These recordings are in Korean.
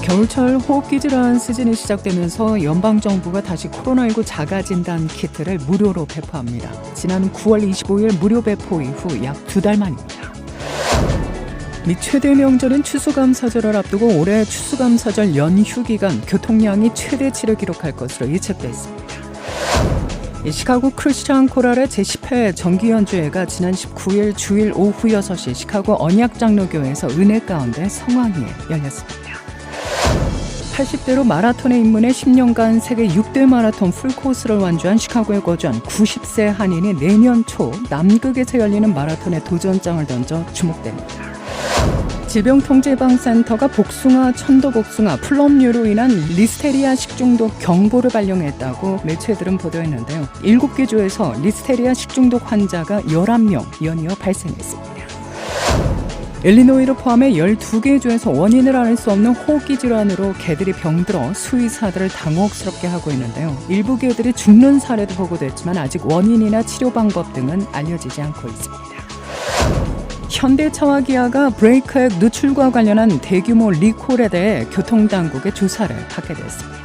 겨울철 호흡기 질환 시즌이 시작되면서 연방정부가 다시 코로나19 자가진단 키트를 무료로 배포합니다. 지난 9월 25일 무료 배포 이후 약 2달 만입니다. 미 최대 명절인 추수감사절을 앞두고 올해 추수감사절 연휴 기간 교통량이 최대치를 기록할 것으로 예측됐습니다. 시카고 크리스찬 코랄의 제10회 정기연주회가 지난 19일 주일 오후 6시 시카고 언약장로교회에서 은혜 가운데 성황리에 열렸습니다. 80대로 마라톤에 입문해 10년간 세계 6대 마라톤 풀코스를 완주한 시카고에 거주한 90세 한인이 내년 초 남극에서 열리는 마라톤에 도전장을 던져 주목됩니다. 질병통제예방센터가 복숭아, 천도복숭아, 플럼류로 인한 리스테리아 식중독 경보를 발령했다고 매체들은 보도했는데요. 7개 주에서 리스테리아 식중독 환자가 11명 연이어 발생했습니다. 일리노이를 포함해 12개 주에서 원인을 알 수 없는 호흡기 질환으로 개들이 병들어 수의사들을 당혹스럽게 하고 있는데요. 일부 개들이 죽는 사례도 보고됐지만 아직 원인이나 치료 방법 등은 알려지지 않고 있습니다. 현대차와 기아가 브레이크액 누출과 관련한 대규모 리콜에 대해 교통당국의 조사를 받게 됐습니다.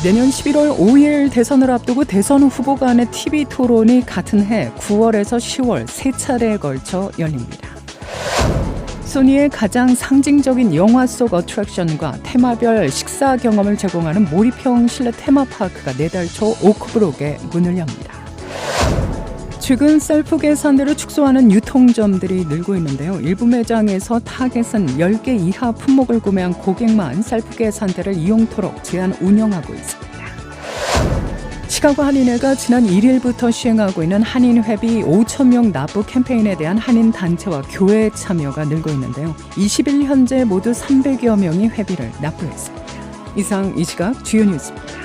내년 11월 5일 대선을 앞두고 대선 후보 간의 TV 토론이 같은 해 9월에서 10월 3차례에 걸쳐 열립니다. 소니의 가장 상징적인 영화 속 어트랙션과 테마별 식사 경험을 제공하는 몰입형 실내 테마파크가 4달 초 오크브록에 문을 엽니다. 최근 셀프 계산대를 축소하는 유통점들이 늘고 있는데요. 일부 매장에서 타겟은 10개 이하 품목을 구매한 고객만 셀프 계산대를 이용토록 제한 운영하고 있습니다. 시카고 한인회가 지난 1일부터 시행하고 있는 한인 회비 5,000명 납부 캠페인에 대한 한인 단체와 교회 참여가 늘고 있는데요. 20일 현재 모두 300여 명이 회비를 납부했습니다. 이상 이 시각 주요 뉴스입니다.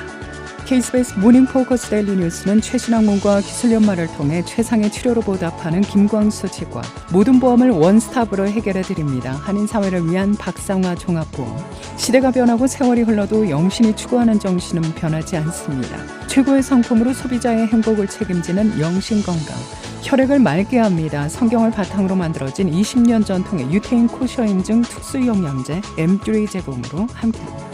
KBS 모닝 포커스 데일리 뉴스는 최신 학문과 기술 연마를 통해 최상의 치료로 보답하는 김광수 치과 모든 보험을 원스톱으로 해결해 드립니다. 한인 사회를 위한 박상화 종합보험. 시대가 변하고 세월이 흘러도 영신이 추구하는 정신은 변하지 않습니다. 최고의 상품으로 소비자의 행복을 책임지는 영신건강. 혈액을 맑게 합니다. 성경을 바탕으로 만들어진 20년 전통의 유태인 코셔 인증 특수 영양제 M3 제공으로 함께합니다.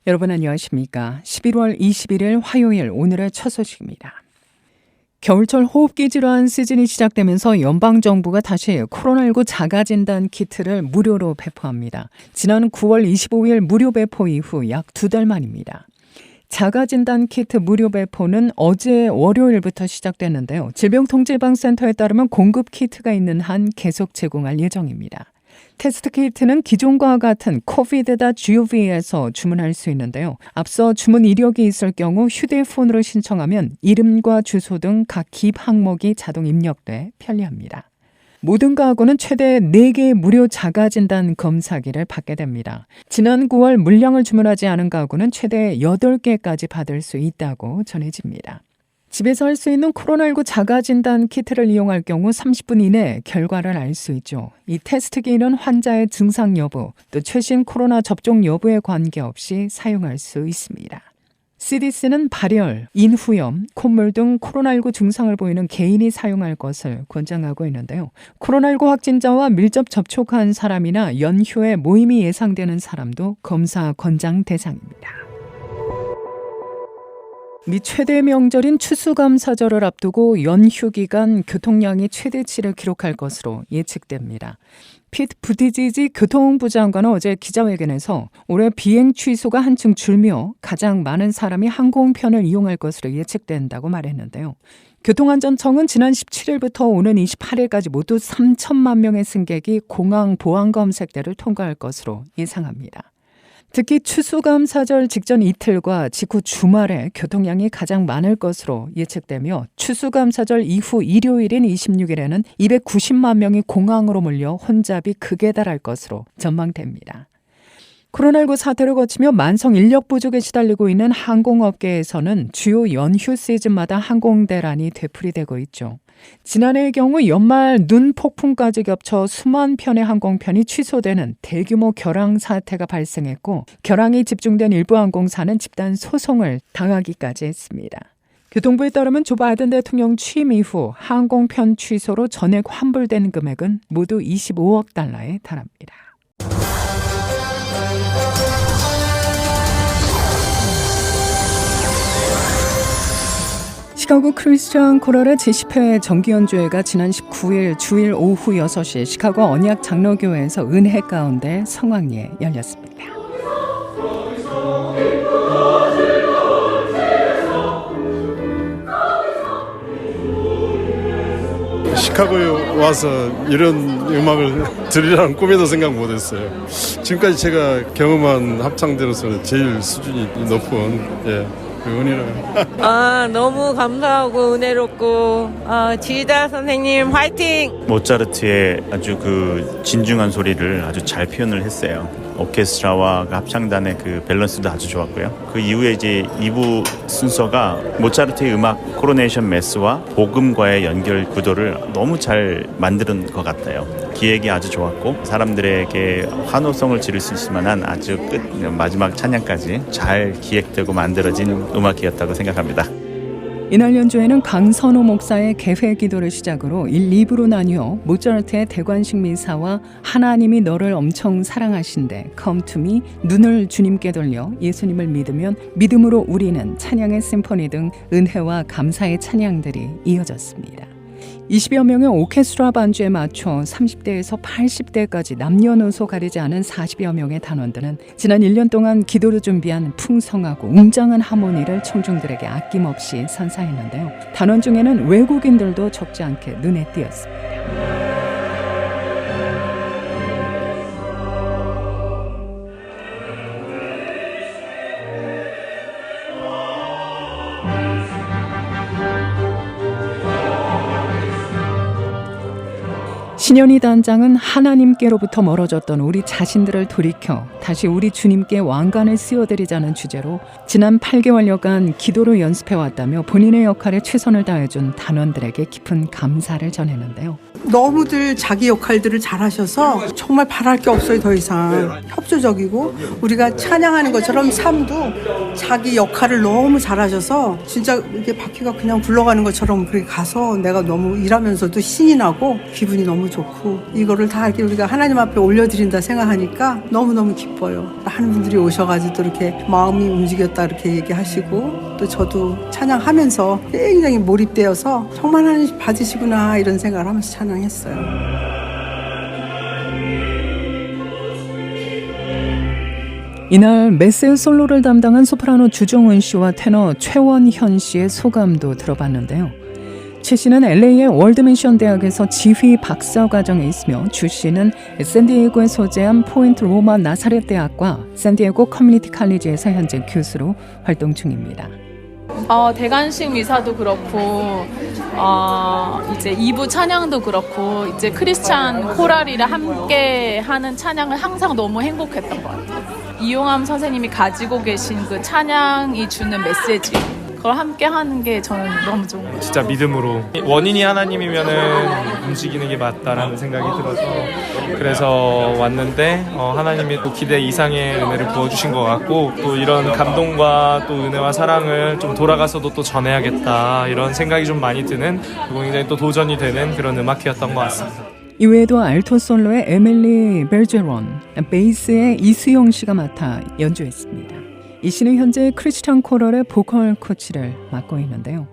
여러분 안녕하십니까? 11월 21일 화요일 오늘의 첫 소식입니다. 겨울철 호흡기 질환 시즌이 시작되면서 연방정부가 다시 코로나19 자가진단 키트를 무료로 배포합니다. 지난 9월 25일 무료 배포 이후 약 2달 만입니다. 자가진단 키트 무료 배포는 어제 월요일부터 시작됐는데요. 질병통제예방센터에 따르면 공급 키트가 있는 한 계속 제공할 예정입니다. 테스트 키트는 기존과 같은 covid.gov에서 주문할 수 있는데요. 앞서 주문 이력이 있을 경우 휴대폰으로 신청하면 이름과 주소 등 각 기입 항목이 자동 입력돼 편리합니다. 모든 가구는 최대 4개의 무료 자가진단 검사기를 받게 됩니다. 지난 9월 물량을 주문하지 않은 가구는 최대 8개까지 받을 수 있다고 전해집니다. 집에서 할 수 있는 코로나19 자가진단 키트를 이용할 경우 30분 이내 결과를 알 수 있죠. 이 테스트기는 환자의 증상 여부, 또 최신 코로나 접종 여부에 관계없이 사용할 수 있습니다. CDC는 발열, 인후염, 콧물 등 코로나19 증상을 보이는 개인이 사용할 것을 권장하고 있는데요. 코로나19 확진자와 밀접 접촉한 사람이나 연휴에 모임이 예상되는 사람도 검사 권장 대상입니다. 미 최대 명절인 추수감사절을 앞두고 연휴 기간 교통량이 최대치를 기록할 것으로 예측됩니다. 피트 부티지지 교통부 장관은 어제 기자회견에서 올해 비행 취소가 한층 줄며 가장 많은 사람이 항공편을 이용할 것으로 예측된다고 말했는데요. 교통안전청은 지난 17일부터 오는 28일까지 모두 3천만 명의 승객이 공항 보안검색대를 통과할 것으로 예상합니다. 특히 추수감사절 직전 이틀과 직후 주말에 교통량이 가장 많을 것으로 예측되며 추수감사절 이후 일요일인 26일에는 290만 명이 공항으로 몰려 혼잡이 극에 달할 것으로 전망됩니다. 코로나19 사태를 거치며 만성 인력 부족에 시달리고 있는 항공업계에서는 주요 연휴 시즌마다 항공대란이 되풀이되고 있죠. 지난해의 경우 연말 눈 폭풍까지 겹쳐 수만 편의 항공편이 취소되는 대규모 결항 사태가 발생했고, 결항이 집중된 일부 항공사는 집단 소송을 당하기까지 했습니다. 교통부에 따르면 조 바이든 대통령 취임 이후 항공편 취소로 전액 환불된 금액은 모두 25억 달러에 달합니다. 시카고 크리스천 코럴의 제10회 정기연주회가 지난 19일 주일 오후 6시 시카고 언약 장로교회에서 은혜 가운데 성황리에 열렸습니다. 시카고에 와서 이런 음악을 들으라는 꿈에도 생각 못했어요. 지금까지 제가 경험한 합창대로서는 제일 수준이 높은 그 은혜를. 너무 감사하고 은혜롭고 지휘자 선생님 화이팅! 모차르트의 아주 그 진중한 소리를 아주 잘 표현을 했어요. 오케스트라와 그 합창단의 그 밸런스도 아주 좋았고요. 그 이후에 이제 2부 순서가 모차르트의 음악 코로네이션 메스와 복음과의 연결 구도를 너무 잘 만드는 것 같아요. 기획이 아주 좋았고 사람들에게 환호성을 지를 수 있을 만한 아주 마지막 찬양까지 잘 기획되고 만들어진 음악이었다고 생각합니다. 이날 연주회는 강선호 목사의 개회 기도를 시작으로 1, 2부로 나뉘어 모차르트의 대관식 미사와 하나님이 너를 엄청 사랑하신대, Come to me, 눈을 주님께 돌려, 예수님을 믿으면 믿음으로 우리는, 찬양의 심포니 등 은혜와 감사의 찬양들이 이어졌습니다. 20여 명의 오케스트라 반주에 맞춰 30대에서 80대까지 남녀노소 가리지 않은 40여 명의 단원들은 지난 1년 동안 기도로 준비한 풍성하고 웅장한 하모니를 청중들에게 아낌없이 선사했는데요. 단원 중에는 외국인들도 적지 않게 눈에 띄었습니다. 신현희 단장은 하나님께로부터 멀어졌던 우리 자신들을 돌이켜 다시 우리 주님께 왕관을 씌워드리자는 주제로 지난 8개월여간 기도로 연습해왔다며 본인의 역할에 최선을 다해준 단원들에게 깊은 감사를 전했는데요. 너무들 자기 역할들을 잘하셔서 정말 바랄 게 없어요. 더 이상 협조적이고 우리가 찬양하는 것처럼 삶도 자기 역할을 너무 잘하셔서 진짜 이게 바퀴가 그냥 굴러가는 것처럼 그렇게 가서 내가 너무 일하면서도 신이 나고 기분이 너무 좋고 이거를 다 이렇게 우리가 하나님 앞에 올려드린다 생각하니까 너무너무 기뻐요. 많은 분들이 오셔가지고 또 이렇게 마음이 움직였다 이렇게 얘기하시고 또 저도 찬양하면서 굉장히 몰입되어서 정말 하나님 받으시구나 이런 생각을 하면서 찬양했어요. 이날 메스 솔로를 담당한 소프라노 주정은 씨와 테너 최원현 씨의 소감도 들어봤는데요. 최 씨는 LA의 월드미션 대학에서 지휘 박사 과정에 있으며 주 씨는 샌디에이고에 소재한 포인트 로마 나사렛 대학과 샌디에이고 커뮤니티 칼리지에서 현재 교수로 활동 중입니다. 대관식 미사도 그렇고 이제 2부 찬양도 그렇고 이제 크리스찬 코랄이랑 함께 하는 찬양을 항상 너무 행복했던 것 같아요. 이용함 선생님이 가지고 계신 그 찬양이 주는 메시지 그걸 함께 하는 게 저는 너무 좋은 것 같아요. 진짜 믿음으로 원인이 하나님이면은 움직이는 게 맞다라는 생각이 들어서 그래서 왔는데 하나님이 또 기대 이상의 은혜를 부어주신 것 같고 또 이런 감동과 또 은혜와 사랑을 좀 돌아가서도 또 전해야겠다 이런 생각이 좀 많이 드는 그리고 굉장히 또 도전이 되는 그런 음악회였던 것 같습니다. 이외에도 알토 솔로의 에밀리 벨제론, 베이스의 이수영 씨가 맡아 연주했습니다. 이 씨는 현재 크리스천 코럴의 보컬 코치를 맡고 있는데요.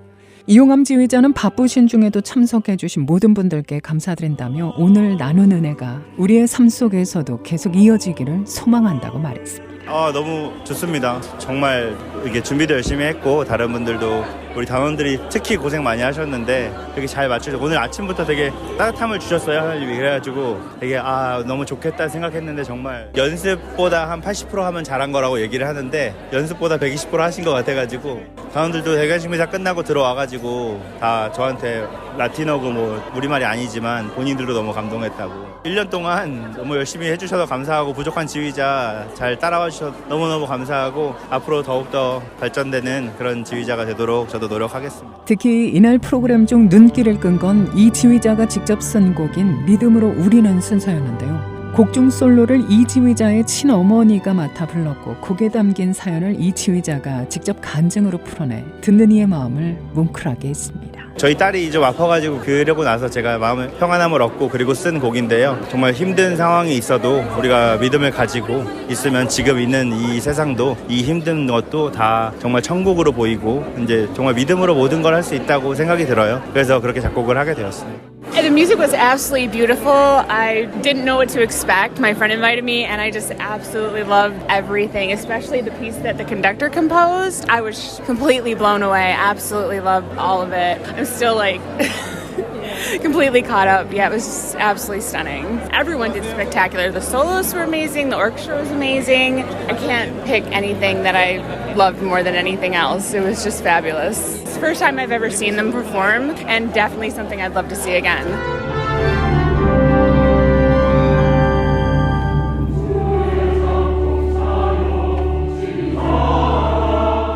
이용함 지휘자는 바쁘신 중에도 참석해 주신 모든 분들께 감사드린다며 오늘 나눈 은혜가 우리의 삶 속에서도 계속 이어지기를 소망한다고 말했습니다. 너무 좋습니다. 정말 이게 준비도 열심히 했고 다른 분들도 우리 단원들이 특히 고생 많이 하셨는데 되게 잘 맞추셔서 오늘 아침부터 되게 따뜻함을 주셨어요. 하나님이. 그래가지고 되게 너무 좋겠다 생각했는데 정말 연습보다 한 80% 하면 잘한 거라고 얘기를 하는데 연습보다 120% 하신 것 같아가지고 단원들도 대관식 미사 끝나고 들어와가지고 다 저한테 라틴어고 뭐 우리말이 아니지만 본인들도 너무 감동했다고 1년 동안 너무 열심히 해주셔서 감사하고 부족한 지휘자 잘 따라와 주셔서 너무너무 감사하고 앞으로 더욱더 발전되는 그런 지휘자가 되도록 저도 노력하겠습니다. 특히 이날 프로그램 중 눈길을 끈 건 이 지휘자가 직접 쓴 곡인 믿음으로 우리는 순서였는데요. 곡 중 솔로를 이 지휘자의 친어머니가 맡아 불렀고 곡에 담긴 사연을 이 지휘자가 직접 간증으로 풀어내 듣는 이의 마음을 뭉클하게 했습니다. 저희 딸이 좀 아파가지고 그러고 나서 제가 마음의 평안함을 얻고 그리고 쓴 곡인데요. 정말 힘든 상황이 있어도 우리가 믿음을 가지고 있으면 지금 있는 이 세상도 이 힘든 것도 다 정말 천국으로 보이고 이제 정말 믿음으로 모든 걸 할 수 있다고 생각이 들어요. 그래서 그렇게 작곡을 하게 되었습니다. And the music was absolutely beautiful. I didn't know what to expect. My friend invited me and I just absolutely loved everything, especially the piece that the conductor composed. I was completely blown away. Absolutely loved all of it. I'm still like completely caught up. Yeah, it was just absolutely stunning. Everyone did spectacular. The soloists were amazing. The orchestra was amazing. I can't pick anything that I loved more than anything else. It was just fabulous. It's the first time I've ever seen them perform and definitely something I'd love to see again.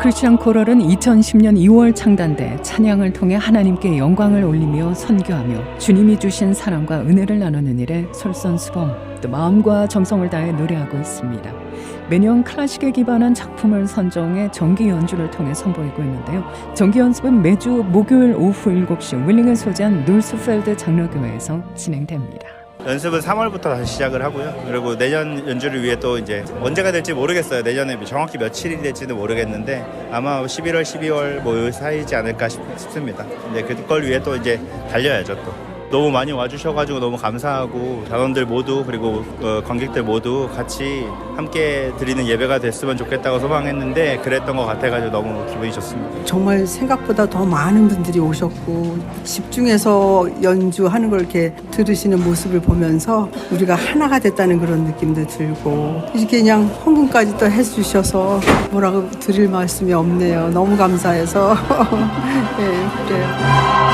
크리스천 코럴은 2010년 2월 창단돼 찬양을 통해 하나님께 영광을 올리며 선교하며 주님이 주신 사랑과 은혜를 나누는 일에 솔선수범 또 마음과 정성을 다해 노래하고 있습니다. 매년 클래식에 기반한 작품을 선정해 정기 연주를 통해 선보이고 있는데요. 정기 연습은 매주 목요일 오후 7시 윌링에 소재한 놀스펠드 장로교회에서 진행됩니다. 연습은 3월부터 다시 시작을 하고요. 그리고 내년 연주를 위해 또 이제 언제가 될지 모르겠어요. 내년에 정확히 며칠이 될지는 모르겠는데 아마 11월, 12월 뭐 사이지 않을까 싶습니다. 이제 그걸 위해 또 이제 달려야죠 또. 너무 많이 와주셔가지고 너무 감사하고 단원들 모두 그리고 관객들 모두 같이 함께 드리는 예배가 됐으면 좋겠다고 소망했는데 그랬던 것 같아가지고 너무 기분이 좋습니다. 정말 생각보다 더 많은 분들이 오셨고 집중해서 연주하는 걸 이렇게 들으시는 모습을 보면서 우리가 하나가 됐다는 그런 느낌도 들고 이렇게 그냥 헌금까지 또 해주셔서 뭐라고 드릴 말씀이 없네요. 너무 감사해서 네, 그래요.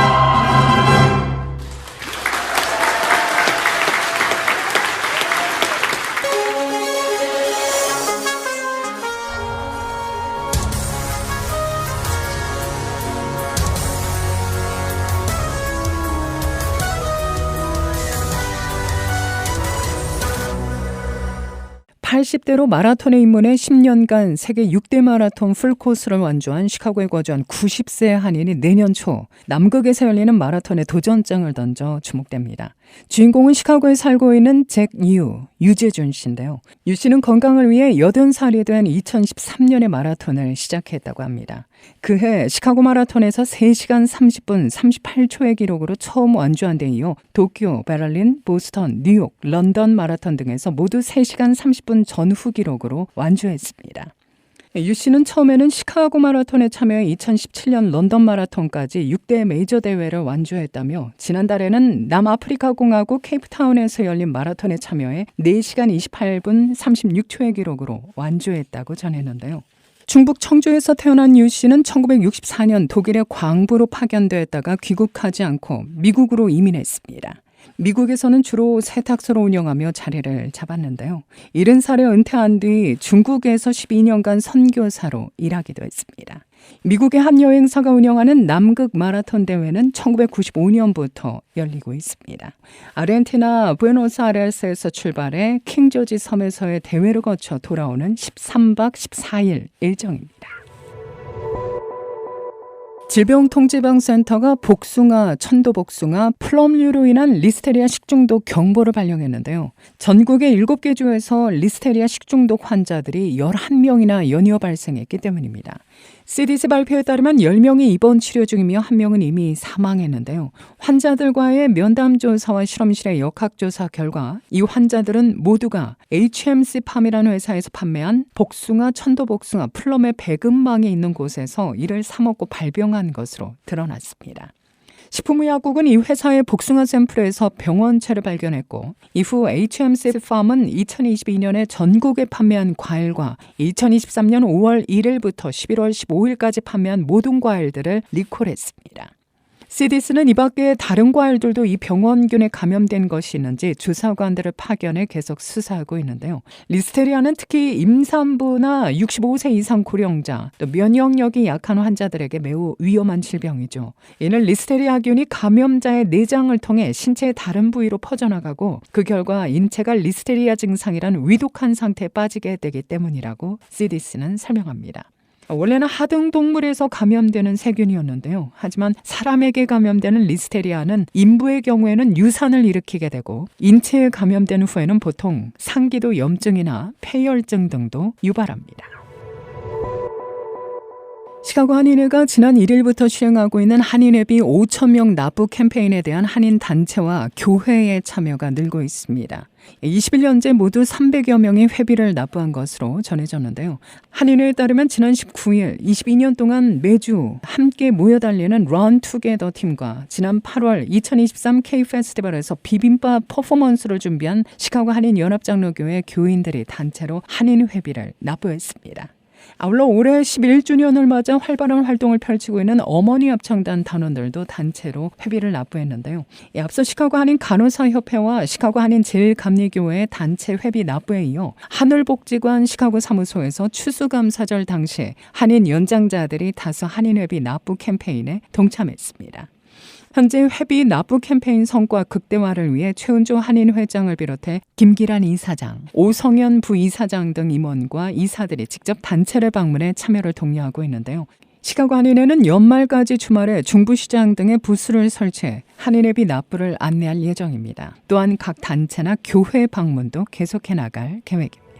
80대로 마라톤에 입문해 10년간 세계 6대 마라톤 풀코스를 완주한 시카고에 거주한 90세 한인이 내년 초 남극에서 열리는 마라톤에 도전장을 던져 주목됩니다. 주인공은 시카고에 살고 있는 잭 유재준 씨인데요. 유 씨는 건강을 위해 80살이 된 2013년에 마라톤을 시작했다고 합니다. 그해 시카고 마라톤에서 3시간 30분 38초의 기록으로 처음 완주한 데 이어 도쿄, 베를린, 보스턴, 뉴욕, 런던 마라톤 등에서 모두 3시간 30분 전후 기록으로 완주했습니다. 유 씨는 처음에는 시카고 마라톤에 참여해 2017년 런던 마라톤까지 6대 메이저 대회를 완주했다며 지난달에는 남아프리카 공화국 케이프타운에서 열린 마라톤에 참여해 4시간 28분 36초의 기록으로 완주했다고 전했는데요. 충북 청주에서 태어난 유 씨는 1964년 독일의 광부로 파견되었다가 귀국하지 않고 미국으로 이민했습니다. 미국에서는 주로 세탁소를 운영하며 자리를 잡았는데요. 70살에 은퇴한 뒤 중국에서 12년간 선교사로 일하기도 했습니다. 미국의 한 여행사가 운영하는 남극 마라톤 대회는 1995년부터 열리고 있습니다. 아르헨티나 부에노스아이레스에서 출발해 킹조지 섬에서의 대회를 거쳐 돌아오는 13박 14일 일정입니다. 질병통제방센터가 복숭아, 천도복숭아, 플럼류로 인한 리스테리아 식중독 경보를 발령했는데요. 전국의 7개 주에서 리스테리아 식중독 환자들이 11명이나 연이어 발생했기 때문입니다. CDC 발표에 따르면 10명이 입원 치료 중이며 1명은 이미 사망했는데요. 환자들과의 면담조사와 실험실의 역학조사 결과 이 환자들은 모두가 HMC팜이라는 회사에서 판매한 복숭아, 천도복숭아, 플럼의 배급망이 있는 곳에서 이를 사 먹고 발병한 것으로 드러났습니다. 식품의약국은 이 회사의 복숭아 샘플에서 병원체를 발견했고 이후 HMC팜은 2022년에 전국에 판매한 과일과 2023년 5월 1일부터 11월 15일까지 판매한 모든 과일들을 리콜했습니다. CDC는 이 밖에 다른 과일들도 이 병원균에 감염된 것이 있는지 주사관들을 파견해 계속 수사하고 있는데요. 리스테리아는 특히 임산부나 65세 이상 고령자, 또 면역력이 약한 환자들에게 매우 위험한 질병이죠. 이는 리스테리아균이 감염자의 내장을 통해 신체의 다른 부위로 퍼져나가고 그 결과 인체가 리스테리아 증상이란 위독한 상태에 빠지게 되기 때문이라고 CDC는 설명합니다. 원래는 하등동물에서 감염되는 세균이었는데요. 하지만 사람에게 감염되는 리스테리아는 인부의 경우에는 유산을 일으키게 되고 인체에 감염된 후에는 보통 상기도 염증이나 폐혈증 등도 유발합니다. 시카고 한인회가 지난 1일부터 시행하고 있는 한인회비 5,000명 납부 캠페인에 대한 한인 단체와 교회의 참여가 늘고 있습니다. 21년째 모두 300여 명이 회비를 납부한 것으로 전해졌는데요. 한인회에 따르면 지난 19일 22년 동안 매주 함께 모여 달리는 Run Together 팀과 지난 8월 2023 K-페스티벌에서 비빔밥 퍼포먼스를 준비한 시카고 한인연합장로교회 교인들이 단체로 한인 회비를 납부했습니다. 아울러 올해 11주년을 맞아 활발한 활동을 펼치고 있는 어머니 합창단 단원들도 단체로 회비를 납부했는데요. 앞서 시카고 한인 간호사협회와 시카고 한인 제일감리교회의 단체 회비 납부에 이어 하늘복지관 시카고 사무소에서 추수감사절 당시 한인 연장자들이 다수 한인 회비 납부 캠페인에 동참했습니다. 현재 회비 납부 캠페인 성과 극대화를 위해 최은조 한인 회장을 비롯해 김기란 이사장, 오성현 부이사장 등 임원과 이사들이 직접 단체를 방문해 참여를 독려하고 있는데요. 시카고 한인회는 연말까지 주말에 중부시장 등의 부스를 설치해 한인회비 납부를 안내할 예정입니다. 또한 각 단체나 교회 방문도 계속해 나갈 계획입니다.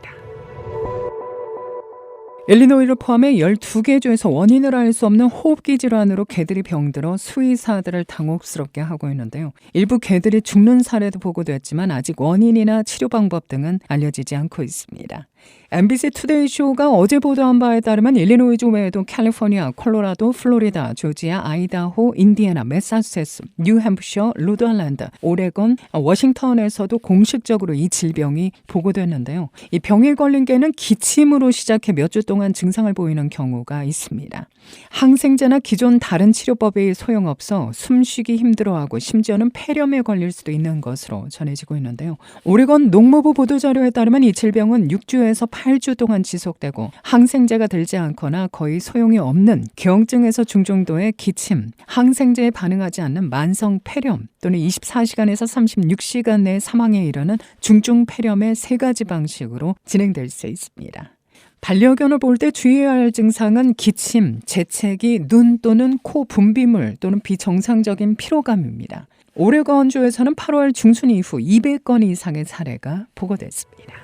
일리노이를 포함해 12개 주에서 원인을 알 수 없는 호흡기 질환으로 개들이 병들어 수의사들을 당혹스럽게 하고 있는데요. 일부 개들이 죽는 사례도 보고됐지만 아직 원인이나 치료 방법 등은 알려지지 않고 있습니다. MBC 투데이 쇼가 어제 보도한 바에 따르면 일리노이주 외에도 캘리포니아, 콜로라도, 플로리다, 조지아, 아이다호, 인디애나, 매사추세츠, 뉴햄프셔, 로드아일랜드, 오레곤, 워싱턴에서도 공식적으로 이 질병이 보고됐는데요. 이 병에 걸린 개는 기침으로 시작해 몇 주 동안 증상을 보이는 경우가 있습니다. 항생제나 기존 다른 치료법이 소용없어 숨쉬기 힘들어하고 심지어는 폐렴에 걸릴 수도 있는 것으로 전해지고 있는데요. 오레곤 농무부 보도자료에 따르면 이 질병은 6주에서 8주 동안 지속되고 항생제가 들지 않거나 거의 소용이 없는 경증에서 중정도의 기침, 항생제에 반응하지 않는 만성 폐렴 또는 24시간에서 36시간 내 사망에 이르는 중증 폐렴의 3가지 방식으로 진행될 수 있습니다. 반려견을 볼 때 주의해야 할 증상은 기침, 재채기, 눈 또는 코 분비물 또는 비정상적인 피로감입니다. 오레곤주에서는 8월 중순 이후 200건 이상의 사례가 보고됐습니다.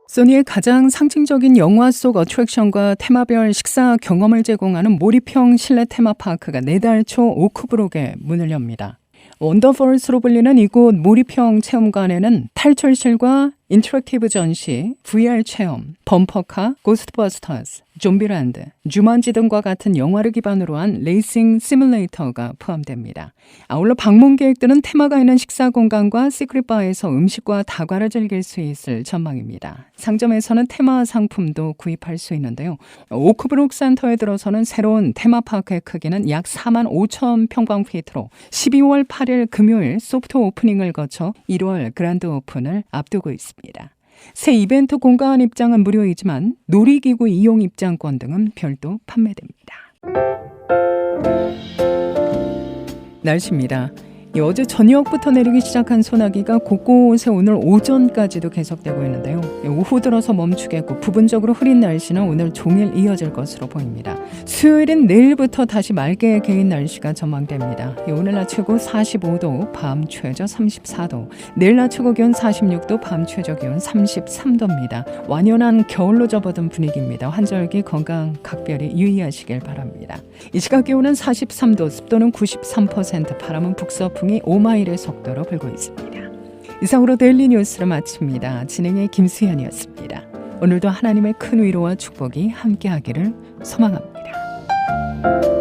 소니의 가장 상징적인 영화 속 어트랙션과 테마별 식사 경험을 제공하는 몰입형 실내 테마파크가 내달 초 오크브록에 문을 엽니다. 원더펄스로 불리는 이곳 몰입형 체험관에는 탈출실과 인터랙티브 전시, VR 체험, 범퍼카, 고스트버스터즈, 좀비랜드, 주만지 등과 같은 영화를 기반으로 한 레이싱 시뮬레이터가 포함됩니다. 아울러 방문 계획들은 테마가 있는 식사 공간과 시크릿바에서 음식과 다과를 즐길 수 있을 전망입니다. 상점에서는 테마 상품도 구입할 수 있는데요. 오크브룩 센터에 들어서는 새로운 테마파크의 크기는 약 4만 5천 평방피트로 12월 8일 금요일 소프트 오프닝을 거쳐 1월 그랜드 오픈을 앞두고 있습니다. 새 이벤트 공간 입장은 무료이지만 놀이기구 이용 입장권 등은 별도 판매됩니다. 날씨입니다. 어제 저녁부터 내리기 시작한 소나기가 곳곳에 오늘 오전까지도 계속되고 있는데요. 오후 들어서 멈추겠고 부분적으로 흐린 날씨는 오늘 종일 이어질 것으로 보입니다. 수요일인 내일부터 다시 맑게 개인 날씨가 전망됩니다. 오늘 낮 최고 45도, 밤 최저 34도, 내일 낮 최고 기온 46도, 밤 최저 기온 33도입니다. 완연한 겨울로 접어든 분위기입니다. 환절기 건강 각별히 유의하시길 바랍니다. 이 시각 기온은 43도, 습도는 93%, 바람은 북서풍 5마일의 속도로 불고 있습니다. 이상으로 데일리 뉴스를 마칩니다. 진행의 김수현이었습니다. 오늘도 하나님의 큰 위로와 축복이 함께하기를 소망합니다.